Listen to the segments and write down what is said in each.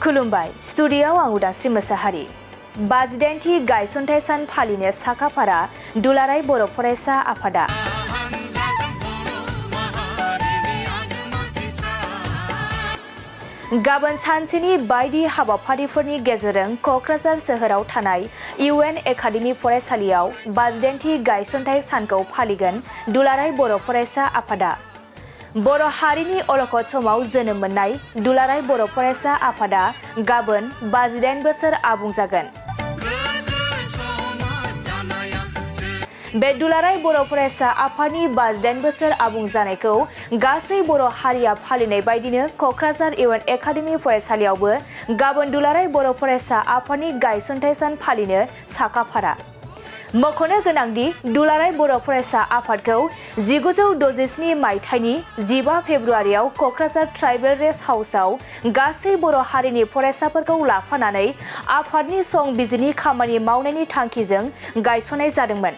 खुलुमबाय स्टुडियोआव आं उदांस्रि मोसाहारि। 52थि गायसनथाइ सान फालिनो साखाफारा दुलाराय बर' फरायसा आफादा गाबोन सानसेनि बायदि हाबाफारिफोरनि गेजेरजों क'क्राझार सोहोराव थानाय UN एकाडेमि फरायसालियाव 52थि गायसनथाइ सानखौ फालिगोन दुलाराय बर' फरायसा आफादा। बर' हारिनि अलखद समाव जोनोम मोननाय दुलाराय बर' फरायसा आफादा गाबोन 52 बोसोर आबुं जागोन। बे दुलाराय बर' फरायसा आफादनि 52 बोसोर आबुं जानायखौ गासै बर' हारिया फालिनाय बायदिनो क'क्राझार UN एकाडेमि फरायसालियावबो गाबोन दुलाराय बर' फरायसा आफादनि गायसनथाइ सान फालिनो साखाफारा। मख'नो गोनांदि दुलाराय बर' फरायसा आफादखौ 1967 मायथाइनि 15 फेब्रुआरियाव क'क्राझार ट्राइबेल रेस्ट हाउसआव गासै बर' हारिनि फरायसाफोरखौ लाफानानै आफादनि संबिजिरनि खामानि मावनायनि थांखिजों गायसननाय जादोंमोन।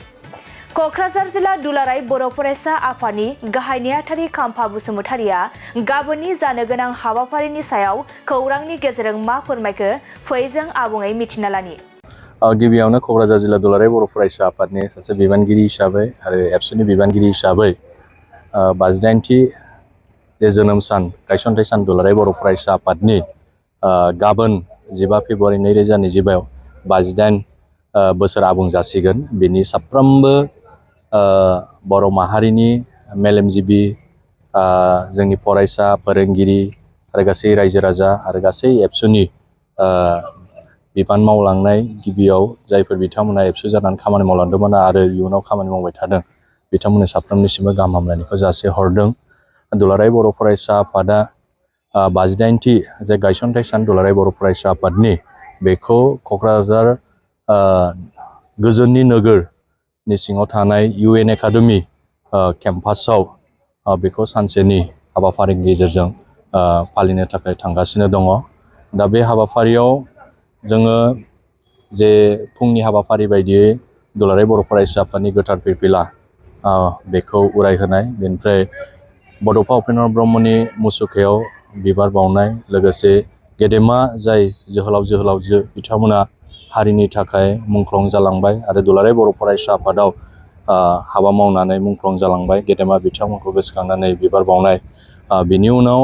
क'क्राझार जिल्ला दुलाराय बर' फरायसा आफादनि गाहाय नेहाथारि खाम्फा बसुमतारिया गाबोननि जानो गोनां हाबाफारिनि सायाव खौरांनि गेजेरजों मा फोरमायखो फै जों आबुङै मिथिना लानि। गिबियावनो क'क्राझार जिल्ला दुलाराय बर' फरायसा आफादनि सासे बिबानगिरि हिसाबै आरो एबसुनि बिबानगिरि हिसाबै 52थि जे जोनोम सान गायसनथाइ सान दुलाराय बर' फरायसा आफादनि गाबोन 15 फेब्रुआरि 2025 52 बोसोर आबुं जासिगोन। बेनि साफ्रोमबो बर' माहारिनि मेलेमजिबि जोंनि फरायसा फोरोंगिरि आरो गासै रायजो राजा आरो गासै एबसुनि बिबान मावलांनाय गिबियाव जायफोर बिथांमोना एबसु जानानै खामानि मावलांदोंमोन आरो इयुनाव खामानि मावबाय थादों बिथांमोननि साफ्रोमनिसिमबो गाहाम हामलायनायखौ जासिहरदों। दुलाराय बर' फरायसा आफादा 52थि जे गायसनथाइ सान दुलाराय बर' फरायसा आफादनि बेखौ क'क्राझार गोजोननि नोगोरनि सिङाव थानाय UN एकाडेमि केम्पासाव बेखौ सानसेनि हाबाफारिनि गेजेरजों फालिनो थाखाय थांगासिनो दङ। दा बे हाबाफारियाव जोङो जे फुंनि हाबाफारि बायदियै दुलाराय बर' फरायसा आफादनि गोथार फिरफिला बेखौ उरायहोनाय, बेनिफ्राय बड'फा उपेन्द्र ब्रह्मनि मुसुखायाव बिबार बावनाय, लोगोसे गेदेमा जाय जोहोलाव जोहोलावजो बिथांमोना हारिनि थाखाय मुंख्लं जालांबाय आरो दुलाराय बर' फरायसा आफादाव हाबा मावनानै मुंख्लं जालांबाय, गेदेमा बिथांमोनखौ गोसोखांनानै बिबार बावनाय। बिनि उनाव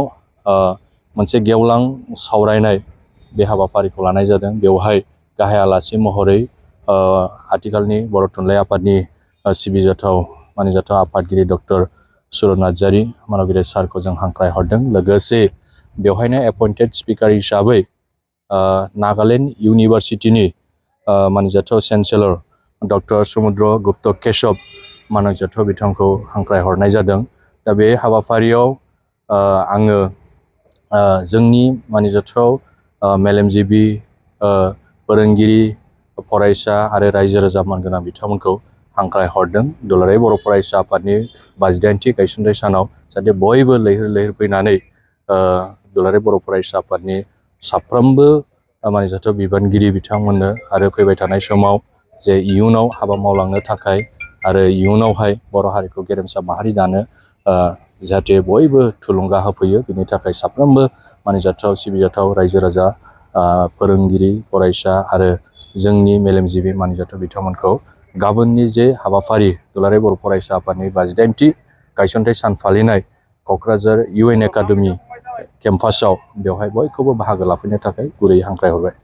मोनसे गेवलां सावरायनाय बे हाबाफारिखौ लानाय जादों। बेवहाय गाहाय आलासि महरै आथिखालनि बर' थुनलाइ आफादनि सिबिजाथाव मानिजाथाव आफादगिरि डक्टर सुरत नार्जारि मानगिरि सारखौ जों हांख्राय हरदों। लोगोसे बेवहायनो एपइन्टेड स्पिकार हिसाबै नागालेण्ड इउनिभारसिटिनि मानिजाथाव चेन्सेलर डक्टर समुद्र गुप्त केशव मानगिजाथाव बिथांखौ हांख्राय हरनाय जादों। दा बे हाबाफारियाव आङो जोंनि मानिजाथाव मेलेमजिबि फोरोंगिरि फरायसा आरो रायजो राजा मानगोनां बिथांमोनखौ हांख्राय हरदों दुलाराय बर' फरायसा आफादनि 52थि गायसनथाइ सानाव जाहाथे बयबो लैहोर लैहोर फैनानै दुलाराय बर' फरायसा आफादनि साफ्रोमबो मानिजाथाव बिबानगिरि बिथांमोननो आरो फैबाय थानाय समाव जे इयुनाव हाबा मावलांनो थाखाय आरो इयुनावहाय बर' हारिखौ गेरेमसा माहारि दानो जाहाथे बयबो थुलुंगा होफैयो, बिनि थाखाय साफ्रोमबो मानिजाथाव सिबिजाथाव रायजो राजा फोरोंगिरि फरायसा आरो जोंनि मेलेमजिबि मानिजाथाव बिथांमोनखौ गाबोननि जे हाबाफारि दुलाराय बर' फरायसा आफादनि 52थि गायसनथाइ सान फालिनाय क'क्राझार UN एकाडेमि केम्पासाव बेवहाय बयखौबो बाहागो लाफैनो थाखाय गुरै हांख्राय हरबाय।